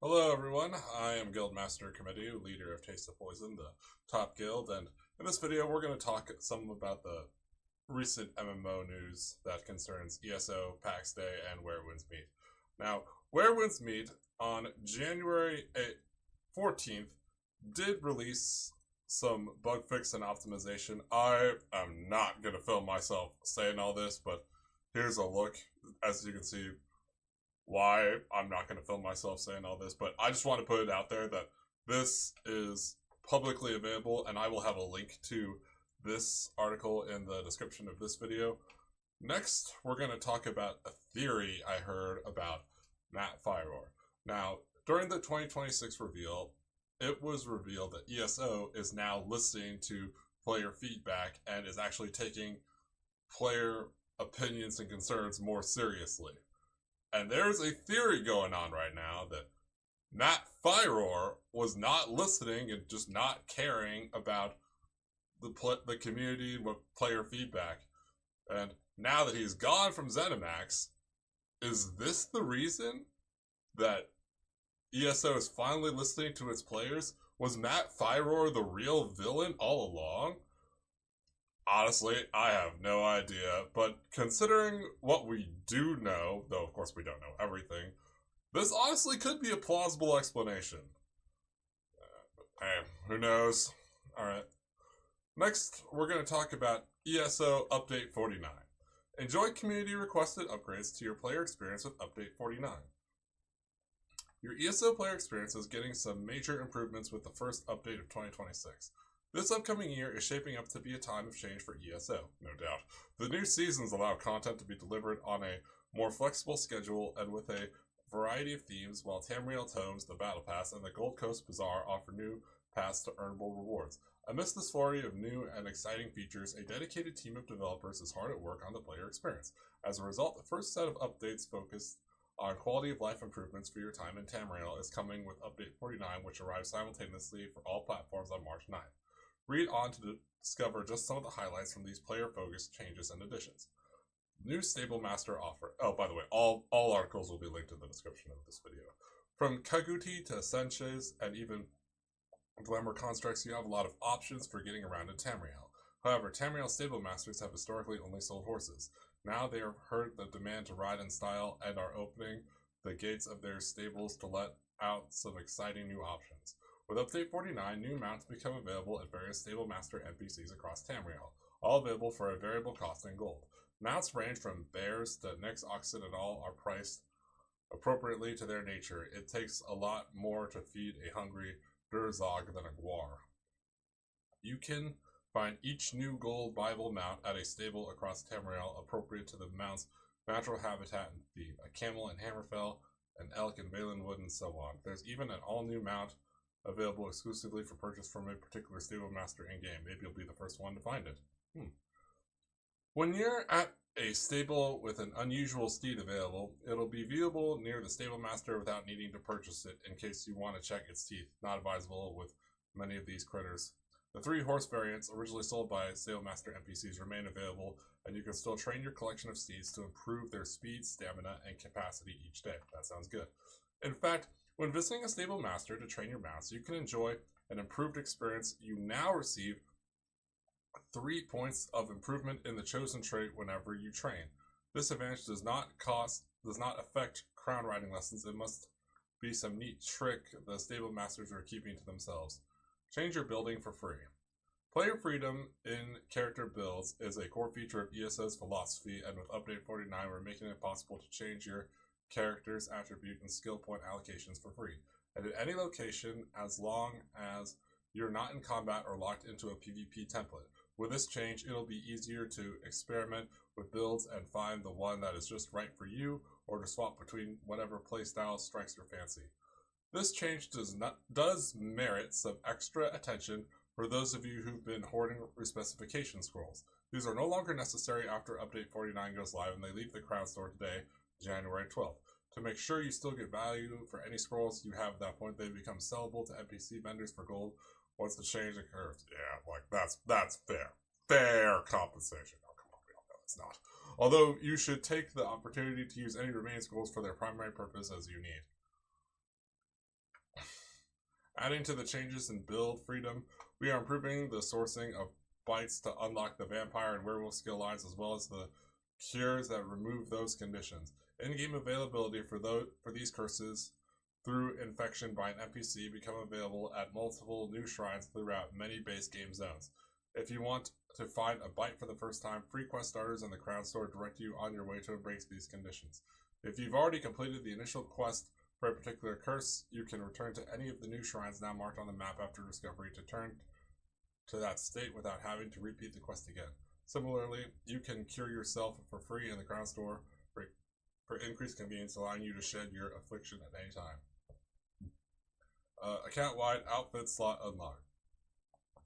Hello, everyone. I am Guildmaster Committee, leader of Taste of Poison, the top guild, and in this video, we're going to talk some about the recent MMO news that concerns ESO, PAX Day, and Where Winds Meet. Now, Where Winds Meet on January 14th did release some bug fix and optimization. I am not going to film myself saying all this, but here's a look. As you can see, why I'm not going to film myself saying all this, but I just want to put it out there that this is publicly available, and I will have a link to this article in the description of this video. Next, we're going to talk about a theory I heard about Matt Firor. Now, during the 2026 reveal, it was revealed that ESO is now listening to player feedback and is actually taking player opinions and concerns more seriously. And there's a theory going on right now that Matt Firor was not listening and just not caring about the community with player feedback. And now that he's gone from ZeniMax, is this the reason that ESO is finally listening to its players? Was Matt Firor the real villain all along? Honestly, I have no idea, but considering what we do know, though of course we don't know everything, this honestly could be a plausible explanation. Hey, who knows? Alright. Next, we're going to talk about ESO Update 49. Enjoy community requested upgrades to your player experience with Update 49. Your ESO player experience is getting some major improvements with the first update of 2026. This upcoming year is shaping up to be a time of change for ESO, no doubt. The new seasons allow content to be delivered on a more flexible schedule and with a variety of themes, while Tamriel Tomes, the Battle Pass, and the Gold Coast Bazaar offer new paths to earnable rewards. Amidst this flurry of new and exciting features, a dedicated team of developers is hard at work on the player experience. As a result, the first set of updates focused on quality of life improvements for your time in Tamriel is coming with Update 49, which arrives simultaneously for all platforms on March 9th. Read on to discover just some of the highlights from these player-focused changes and additions. New Stable Master offer. Oh, by the way, all articles will be linked in the description of this video. From Kaguti to Sanchez and even Glamour Constructs, you have a lot of options for getting around in Tamriel. However, Tamriel Stable Masters have historically only sold horses. Now they have heard the demand to ride in style and are opening the gates of their stables to let out some exciting new options. With Update 49, new mounts become available at various Stable Master NPCs across Tamriel, all available for a variable cost in gold. Mounts range from bears to Nyx oxen and all are priced appropriately to their nature. It takes a lot more to feed a hungry Durzog than a Guar. You can find each new gold Bible mount at a stable across Tamriel appropriate to the mount's natural habitat and theme. A camel in Hammerfell, an elk in Valenwood, and so on. There's even an all-new mount available exclusively for purchase from a particular stable master in-game. Maybe you'll be the first one to find it. When you're at a stable with an unusual steed available, it'll be viewable near the stable master without needing to purchase it in case you want to check its teeth. Not advisable with many of these critters. The 3 horse variants, originally sold by stable master NPCs, remain available, and you can still train your collection of steeds to improve their speed, stamina, and capacity each day. That sounds good. In fact, when visiting a stable master to train your mounts, you can enjoy an improved experience. You now receive 3 points of improvement in the chosen trait whenever you train. This advantage does not affect crown riding lessons. It must be some neat trick the stable masters are keeping to themselves. Change your building for free. Player freedom in character builds is a core feature of ESO's philosophy, and with Update 49, we're making it possible to change your character's attribute and skill point allocations for free, and at any location as long as you're not in combat or locked into a PvP template. With this change, it'll be easier to experiment with builds and find the one that is just right for you, or to swap between whatever playstyle strikes your fancy. This change does merit some extra attention for those of you who've been hoarding respecification scrolls. These are no longer necessary after Update 49 goes live, and they leave the Crown Store today, January 12th. To make sure you still get value for any scrolls you have at that point, they become sellable to NPC vendors for gold once the change occurs. Yeah, like that's fair. Fair compensation. Oh, come on, we all know it's not. Although you should take the opportunity to use any remaining scrolls for their primary purpose as you need. Adding to the changes in build freedom, we are improving the sourcing of bites to unlock the vampire and werewolf skill lines, as well as the cures that remove those conditions. In-game availability for these curses through infection by an NPC become available at multiple new shrines throughout many base game zones. If you want to find a bite for the first time, free quest starters in the Crown Store direct you on your way to embrace these conditions. If you've already completed the initial quest for a particular curse, you can return to any of the new shrines now marked on the map after discovery to turn to that state without having to repeat the quest again. Similarly, you can cure yourself for free in the Crown Store for increased convenience, allowing you to shed your affliction at any time. Account-wide outfit slot unlock.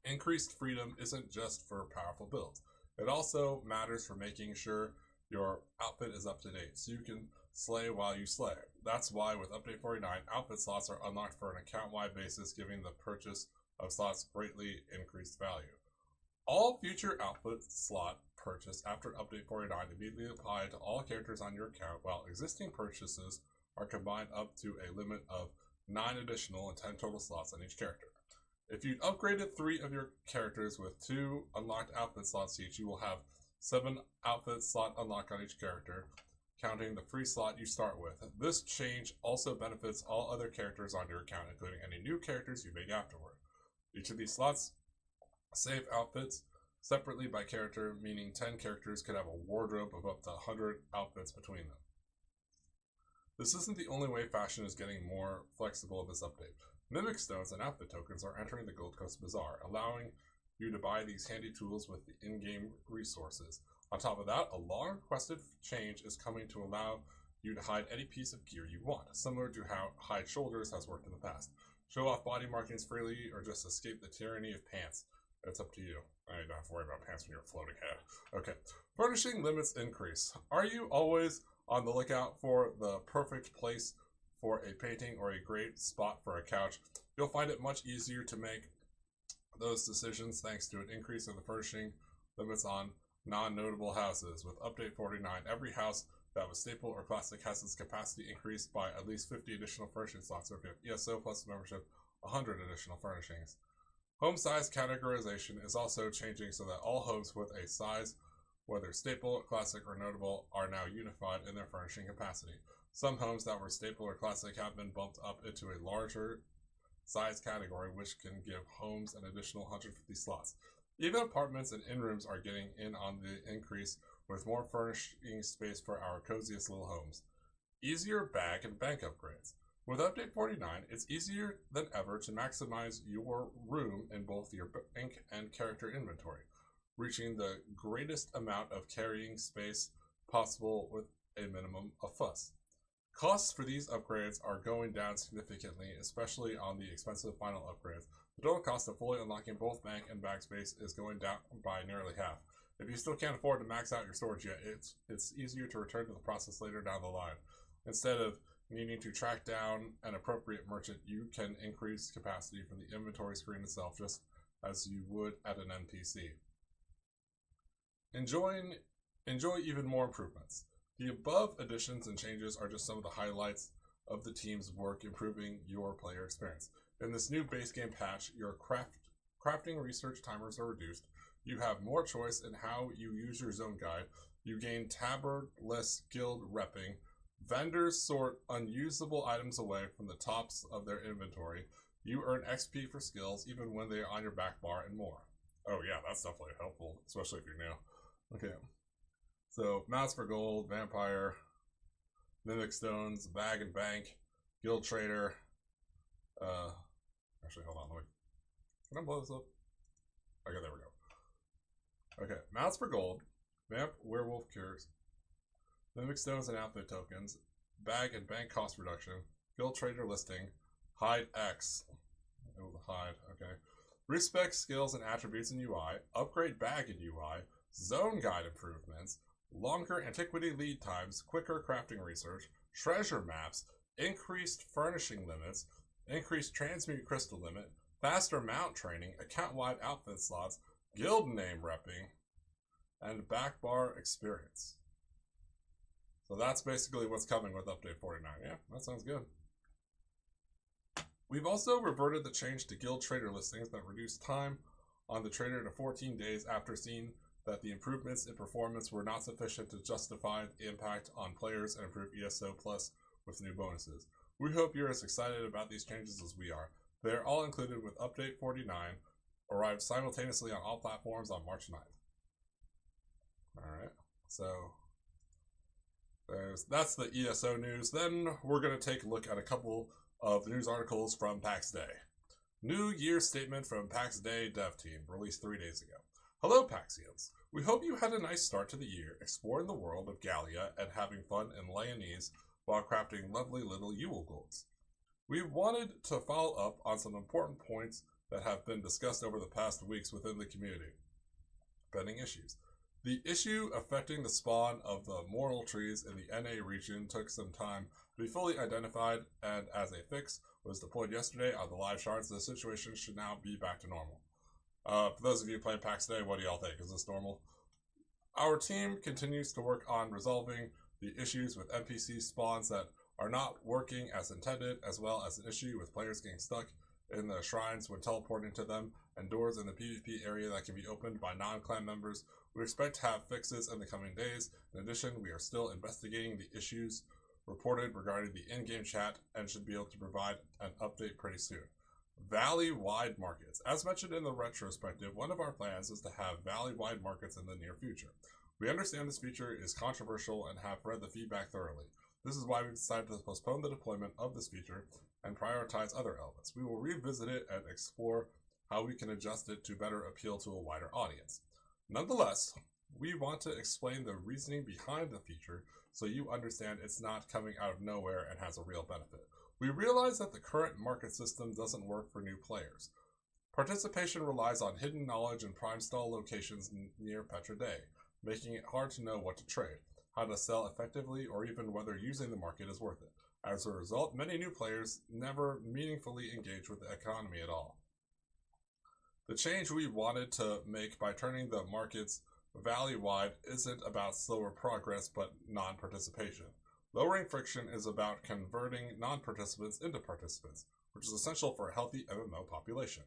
Increased freedom isn't just for powerful builds. It also matters for making sure your outfit is up to date, so you can slay while you slay. That's why with Update 49, outfit slots are unlocked for an account-wide basis, giving the purchase of slots greatly increased value. All future outfit slot purchase after Update 49 immediately apply to all characters on your account, while existing purchases are combined up to a limit of 9 additional and 10 total slots on each character. If you've upgraded 3 of your characters with 2 unlocked outfit slots each, you will have 7 outfit slot unlocked on each character, counting the free slot you start with. This change also benefits all other characters on your account, including any new characters you make afterward. Each of these slots save outfits separately by character, meaning 10 characters could have a wardrobe of up to 100 outfits between them. This isn't the only way fashion is getting more flexible in this update. Mimic stones and outfit tokens are entering the Gold Coast Bazaar, allowing you to buy these handy tools with the in-game resources. On top of that, a long-requested change is coming to allow you to hide any piece of gear you want, similar to how Hide Shoulders has worked in the past. Show off body markings freely, or just escape the tyranny of pants. It's up to you. You don't have to worry about pants when you're a floating head. Okay. Furnishing limits increase. Are you always on the lookout for the perfect place for a painting or a great spot for a couch? You'll find it much easier to make those decisions thanks to an increase in the furnishing limits on non-notable houses. With Update 49, every house that was staple or classic has its capacity increased by at least 50 additional furnishing slots, or if you have ESO plus membership, 100 additional furnishings. Home size categorization is also changing so that all homes with a size, whether staple, classic, or notable, are now unified in their furnishing capacity. Some homes that were staple or classic have been bumped up into a larger size category, which can give homes an additional 150 slots. Even apartments and in-rooms are getting in on the increase, with more furnishing space for our coziest little homes. Easier bag and bank upgrades. With Update 49, it's easier than ever to maximize your room in both your bank and character inventory, reaching the greatest amount of carrying space possible with a minimum of fuss. Costs for these upgrades are going down significantly, especially on the expensive final upgrades. The total cost of fully unlocking both bank and bag space is going down by nearly half. If you still can't afford to max out your storage yet, it's easier to return to the process later down the line. Instead of needing to track down an appropriate merchant, you can increase capacity from the inventory screen itself, just as you would at an NPC. Enjoy even more improvements. The above additions and changes are just some of the highlights of the team's work improving your player experience. In this new base game patch, your crafting research timers are reduced. You have more choice in how you use your zone guide. You gain tabard-less guild repping. Vendors sort unusable items away from the tops of their inventory. You earn XP for skills even when they are on your back bar, and more. Oh yeah, that's definitely helpful, especially if you're new. Okay. So, mounts for gold, vampire, mimic stones, bag and bank, guild trader. Actually, hold on, can I blow this up? Okay, there we go. Okay, mounts for gold, vamp, werewolf cures, mimic stones and outfit tokens, bag and bank cost reduction, guild trader listing, hide X. Oh, the hide, okay. Respec skills and attributes in UI, upgrade bag in UI, zone guide improvements, longer antiquity lead times, quicker crafting research, treasure maps, increased furnishing limits, increased transmute crystal limit, faster mount training, account-wide outfit slots, guild name repping, and back bar experience. So that's basically what's coming with Update 49. Yeah, that sounds good. We've also reverted the change to guild trader listings that reduced time on the trader to 14 days after seeing that the improvements in performance were not sufficient to justify the impact on players and improve ESO Plus with new bonuses. We hope you're as excited about these changes as we are. They're all included with Update 49, arrived simultaneously on all platforms on March 9th. Alright, so that's the ESO news. Then we're going to take a look at a couple of news articles from PAX Day. New Year statement from PAX Day dev team, released 3 days ago. Hello, Paxians. We hope you had a nice start to the year, exploring the world of Gallia and having fun in Lyonese while crafting lovely little Yule golds. We wanted to follow up on some important points that have been discussed over the past weeks within the community. Pending issues. The issue affecting the spawn of the mortal trees in the NA region took some time to be fully identified, and as a fix was deployed yesterday on the live shards, the situation should now be back to normal. For those of you playing PAX today, what do y'all think? Is this normal? Our team continues to work on resolving the issues with NPC spawns that are not working as intended, as well as an issue with players getting stuck in the shrines when teleporting to them, and doors in the PvP area that can be opened by non-clan members. We expect to have fixes in the coming days. In addition, we are still investigating the issues reported regarding the in-game chat and should be able to provide an update pretty soon. Valley-wide markets. As mentioned in the retrospective, one of our plans is to have valley-wide markets in the near future. We understand this feature is controversial and have read the feedback thoroughly. This is why we decided to postpone the deployment of this feature and prioritize other elements. We will revisit it and explore how we can adjust it to better appeal to a wider audience. Nonetheless, we want to explain the reasoning behind the feature so you understand it's not coming out of nowhere and has a real benefit. We realize that the current market system doesn't work for new players. Participation relies on hidden knowledge and prime stall locations near Petra Day, making it hard to know what to trade, how to sell effectively, or even whether using the market is worth it. As a result, many new players never meaningfully engage with the economy at all. The change we wanted to make by turning the markets valley-wide isn't about slower progress but non-participation. Lowering friction is about converting non-participants into participants, which is essential for a healthy MMO population.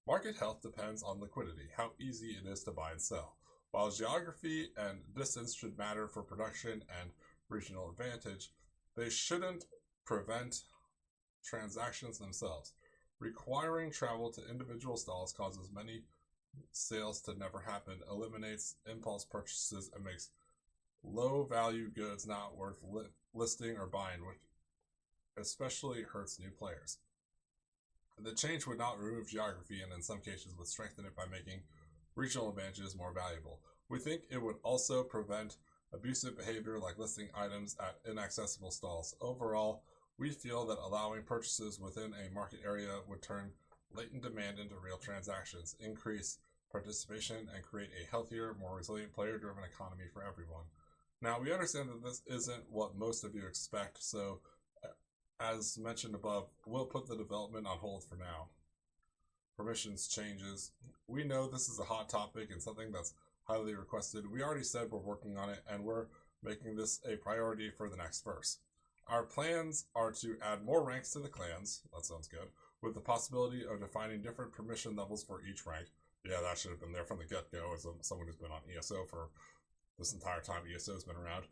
Market health depends on liquidity, how easy it is to buy and sell. While geography and distance should matter for production and regional advantage, they shouldn't prevent transactions themselves. Requiring travel to individual stalls causes many sales to never happen, eliminates impulse purchases, and makes low-value goods not worth listing or buying, which especially hurts new players. The change would not remove geography and in some cases would strengthen it by making regional advantages more valuable. We think it would also prevent abusive behavior like listing items at inaccessible stalls. Overall, we feel that allowing purchases within a market area would turn latent demand into real transactions, increase participation, and create a healthier, more resilient player-driven economy for everyone. Now, we understand that this isn't what most of you expect, so as mentioned above, we'll put the development on hold for now. Permissions changes. We know this is a hot topic and something that's highly requested. We already said we're working on it, and we're making this a priority for the next verse. Our plans are to add more ranks to the clans, that sounds good, with the possibility of defining different permission levels for each rank. Yeah, that should have been there from the get-go as someone who's been on ESO for this entire time ESO has been around.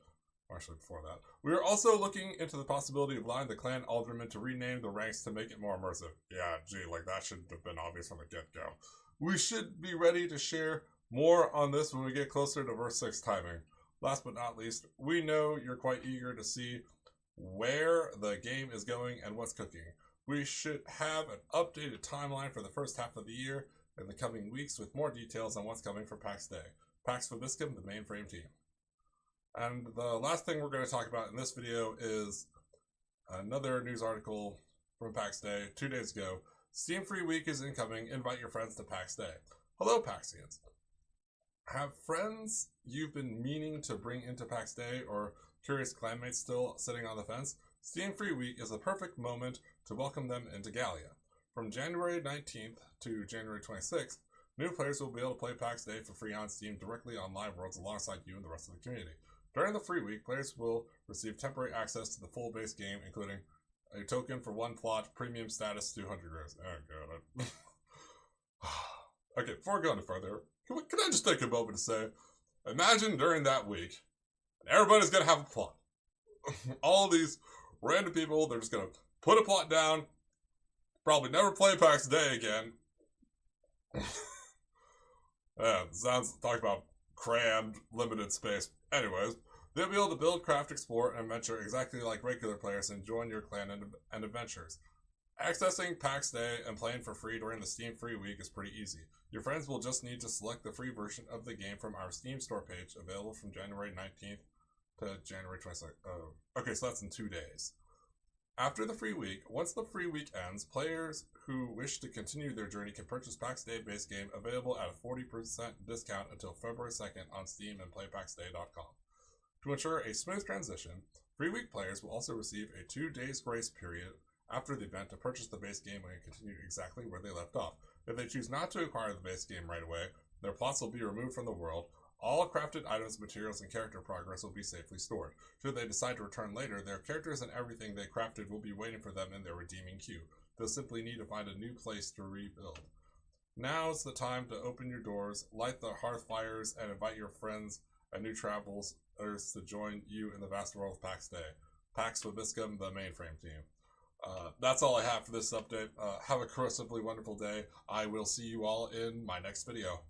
Actually, before that. We are also looking into the possibility of allowing the clan aldermen to rename the ranks to make it more immersive. Yeah, gee, like that should have been obvious from the get-go. We should be ready to share more on this when we get closer to verse 6 timing. Last but not least, we know you're quite eager to see where the game is going and what's cooking. We should have an updated timeline for the first half of the year in the coming weeks with more details on what's coming for PAX Day. Pax Vobiscum, the mainframe team. And the last thing we're going to talk about in this video is another news article from PAX Day 2 days ago. Steam Free Week is incoming. Invite your friends to PAX Day. Hello, Paxians. Have friends you've been meaning to bring into PAX Day or curious clanmates still sitting on the fence? Steam Free Week is the perfect moment to welcome them into Gallia. From January 19th to January 26th, new players will be able to play PAX Day for free on Steam directly on Live Worlds alongside you and the rest of the community. During the free week, players will receive temporary access to the full base game, including A token for 1 plot, premium status 200 gross. Oh god. Okay, before going further, can I just take a moment to say, imagine during that week, everybody's gonna have a plot. All these random people, they're just gonna put a plot down, probably never play PAX Day again. Yeah, sounds talk about crammed, limited space. Anyways, they'll be able to build, craft, explore, and adventure exactly like regular players and join your clan and adventures. Accessing PAX Day and playing for free during the Steam Free Week is pretty easy. Your friends will just need to select the free version of the game from our Steam store page, available from January 19th to January 22nd. Okay, so that's in 2 days. After the free week, once the free week ends, players who wish to continue their journey can purchase PAX Day base game, available at a 40% discount until February 2nd on Steam and PlayPaxDay.com. To ensure a smooth transition, free week players will also receive a 2 days grace period after the event to purchase the base game and continue exactly where they left off. If they choose not to acquire the base game right away, their plots will be removed from the world. All crafted items, materials, and character progress will be safely stored. Should they decide to return later, their characters and everything they crafted will be waiting for them in their redeeming queue. They'll simply need to find a new place to rebuild. Now's the time to open your doors, light the hearth fires, and invite your friends and new travelers to join you in the vast world of PAX Day. Pax Vobiscum, the mainframe team. That's all I have for this update. Have a corrosively wonderful day. I will see you all in my next video.